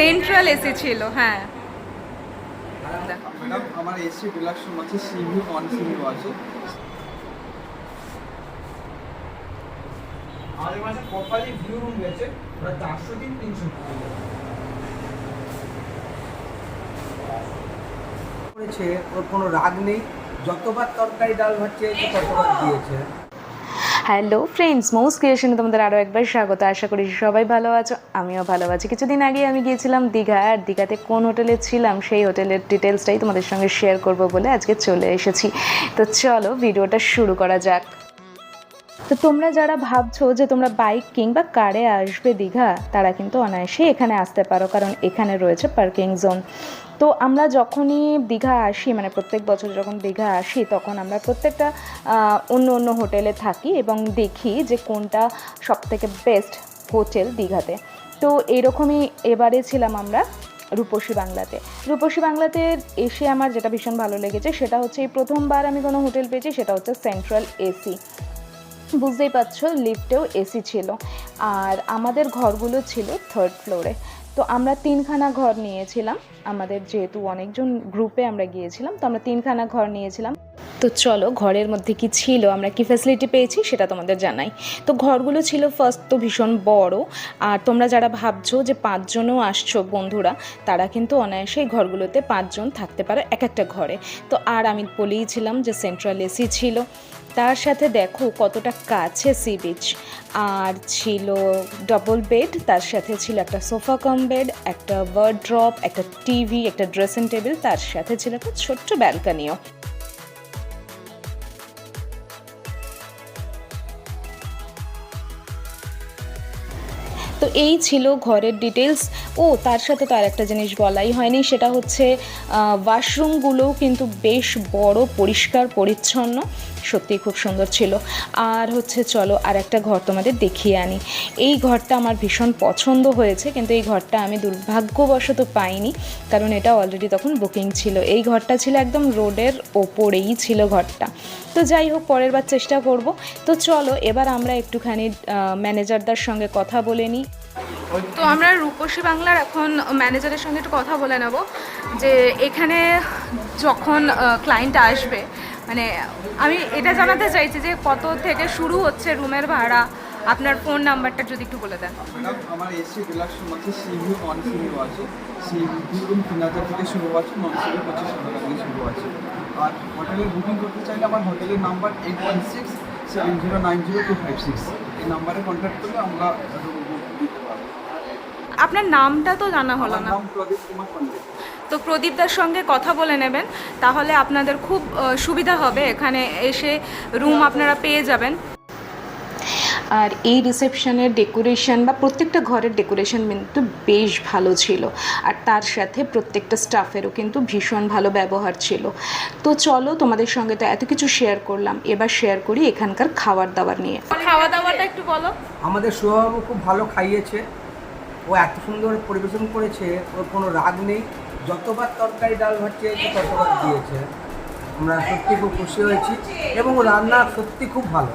Central AC ছিল। হ্যাঁ madam আমার এসি ডিলাক্স রুম আছে, C view non C view আছে। আমাদের কাছে প্রপারলি ভিউ রুম রয়েছে, ওরা 400 দিন 300 করেছে। ওর কোনো রাগ নেই, যতবার তরকারি ডাল হচ্ছে ততবার দিয়েছে। হ্যালো ফ্রেন্ডস, মোমোস ক্রিয়েশনে তোমাদের আরও একবার স্বাগত। আশা করি সবাই ভালো আছো, আমিও ভালো আছি। কিছুদিন আগে আমি গিয়েছিলাম দীঘা, আর দীঘাতে কোন হোটেলে ছিলাম সেই হোটেলের ডিটেলসটাই তোমাদের সঙ্গে শেয়ার করব বলে আজকে চলে এসেছি। তো চলো ভিডিওটা শুরু করা যাক। তো তোমরা যারা ভাবছো যে তোমরা বাইক কিংবা কারে আসবে দীঘা, তারা কিন্তু অনায়াসেই এখানে আসতে পারো, কারণ এখানে রয়েছে পার্কিং জোন। তো আমরা যখনই দীঘা আসি, মানে প্রত্যেক বছর যখন দীঘা আসি, তখন আমরা প্রত্যেকটা অন্য অন্য হোটেলে থাকি এবং দেখি যে কোনটা সবথেকে বেস্ট হোটেল দীঘাতে। তো এরকমই এবারে ছিলাম আমরা রূপসী বাংলাতে। রূপসী বাংলাতে এসে আমার যেটা ভীষণ ভালো লেগেছে সেটা হচ্ছে এই প্রথমবার আমি কোনো হোটেল পেয়েছি, সেটা হচ্ছে সেন্ট্রাল এসি। বুঝতেই পারছো লিফটেও এসি ছিল, আর আমাদের ঘরগুলো ছিল 3rd ফ্লোরে। তো আমরা 3খানা ঘর নিয়েছিলাম, আমাদের যেহেতু অনেকজন গ্রুপে আমরা গিয়েছিলাম, তো আমরা 3খানা ঘর নিয়েছিলাম। তো চলো ঘরের মধ্যে কি ছিল, আমরা কি ফ্যাসিলিটি পেয়েছি সেটা তোমাদের জানাই। তো ঘরগুলো ছিল ফার্স্ট তো ভীষণ বড়, আর তোমরা যারা ভাবছো যে 5 জনও আসছো বন্ধুরা, তারা কিন্তু অনায়াসেই ঘরগুলোতে 5 জন থাকতে পারো এক একটা ঘরে। তো আর আমি বলেইছিলাম যে সেন্ট্রাল এসি ছিল, তার সাথে দেখো কতটা কাছে সি বিচ, আর ছিল ডাবল বেড, তার সাথে ছিল একটা সোফা কাম বেড, একটা ওয়ার্ড্রপ, একটা টিভি, একটা ড্রেসিং টেবিল, তার সাথে ছিল একটা ছোট্ট ব্যালকনিও। তো এই ছিল ঘরের ডিটেলস। ও তার সাথে তো আর একটা জিনিস বলাই হয়নি, সেটা হচ্ছে ওয়াশরুমগুলোও কিন্তু বেশ বড়, পরিষ্কার পরিচ্ছন্ন, সত্যি খুব সুন্দর ছিল। আর হচ্ছে চলো আর একটা ঘর তোমাদের দেখিয়ে আনি। এই ঘরটা আমার ভীষণ পছন্দ হয়েছে, কিন্তু এই ঘরটা আমি দুর্ভাগ্যবশত পাইনি, কারণ এটা অলরেডি তখন বুকিং ছিল। এই ঘরটা ছিল একদম রোডের ওপরেই ছিল ঘরটা। তো যাই হোক, পরের বার চেষ্টা করব। তো চলো এবার আমরা একটুখানি ম্যানেজারদের সঙ্গে কথা বলে নিই। তো আমরা রূপসী বাংলার এখন ম্যানেজারের সঙ্গে একটু কথা বলে নেব যে এখানে যখন ক্লায়েন্ট আসবে, মানে আমি এটা জানাতে চাইছি যে কত থেকে শুরু হচ্ছে রুমের ভাড়া, আপনার ফোন নাম্বারটা যদি একটু বলে দেন। ম্যাডাম আমার এসি ডিলাক্স রুম আছে, C view non C view আছে। সি ভিউ রুম 3000 থেকে শুরু আছে, নন সি ভিউ 2500 টাকা থেকে শুরু আছে। আর হোটেলের বুকিং করতে চাইলে আমার হোটেলের নাম্বার 8167090256, এই নাম্বারে কন্ট্যাক্ট করলে আমরা রুম বুক দিতে পারবো। আপনার নামটা তো জানা হলো আমার না। নাম প্রদীপ কুমার পণ্ডিত। তো প্রদীপদার সঙ্গে কথা বলে নেবেন, তাহলে আপনাদের খুব সুবিধা হবে, এখানে এসে রুম আপনারা পেয়ে যাবেন। আর এই রিসেপশনের ডেকোরেশন বা প্রত্যেকটা ঘরের ডেকোরেশন কিন্তু বেশ ভালো ছিল, আর তার সাথে প্রত্যেকটা স্টাফেরও কিন্তু ভীষণ ভালো ব্যবহার ছিল। তো চলো তোমাদের সঙ্গে তো এত কিছু শেয়ার করলাম, এবার শেয়ার করি এখানকার খাবার দাবার নিয়ে। খাওয়া দাওয়াটা একটু বলো। আমাদের শুভবাবু খুব ভালো খাইয়েছে, ও এত সুন্দর পরিবেশন করেছে, ওর কোনো রাগ নেই, যতবার তরকারি ডাল হচ্ছে ততবার দিয়েছে। আমরা সত্যি খুব খুশি হয়েছি, এবং রান্না সত্যি খুব ভালো,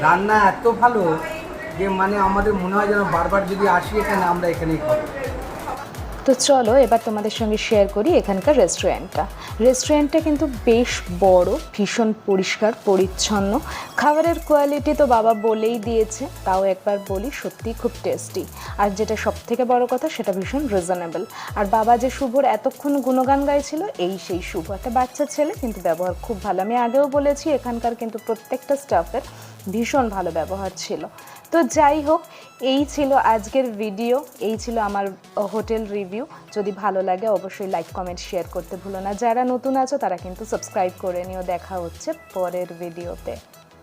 রান্না এত ভালো যে মানে আমাদের মনে হয় যেন বারবার যদি আসি এখানে আমরা এখানেই খাবো। তো চলো এবার তোমাদের সঙ্গে শেয়ার করি এখানকার রেস্টুরেন্টটা কিন্তু বেশ বড়, ভীষণ পরিষ্কার পরিচ্ছন্ন। খাবারের কোয়ালিটি তো বাবা বলেই দিয়েছে, তাও একবার বলি সত্যি খুব টেস্টি। আর যেটা সবথেকে বড় কথা, সেটা ভীষণ রিজনেবল। আর বাবা যে শুভর এতক্ষণ গুণগান গাইছিল, এই সেই শুভ, একটা বাচ্চা ছেলে, কিন্তু ব্যবহার খুব ভালো। আমি আগেও বলেছি এখানকার কিন্তু প্রত্যেকটা স্টাফের ভীষণ ভালো ব্যবহার ছিল। তো যাই হোক, এই ছিল আজকের ভিডিও, এই ছিল আমার হোটেল রিভিউ। যদি ভালো লাগে অবশ্যই লাইক কমেন্ট শেয়ার করতে ভুলো না। যারা নতুন আছো তারা কিন্তু সাবস্ক্রাইব করে নিও। দেখা হচ্ছে পরের ভিডিওতে।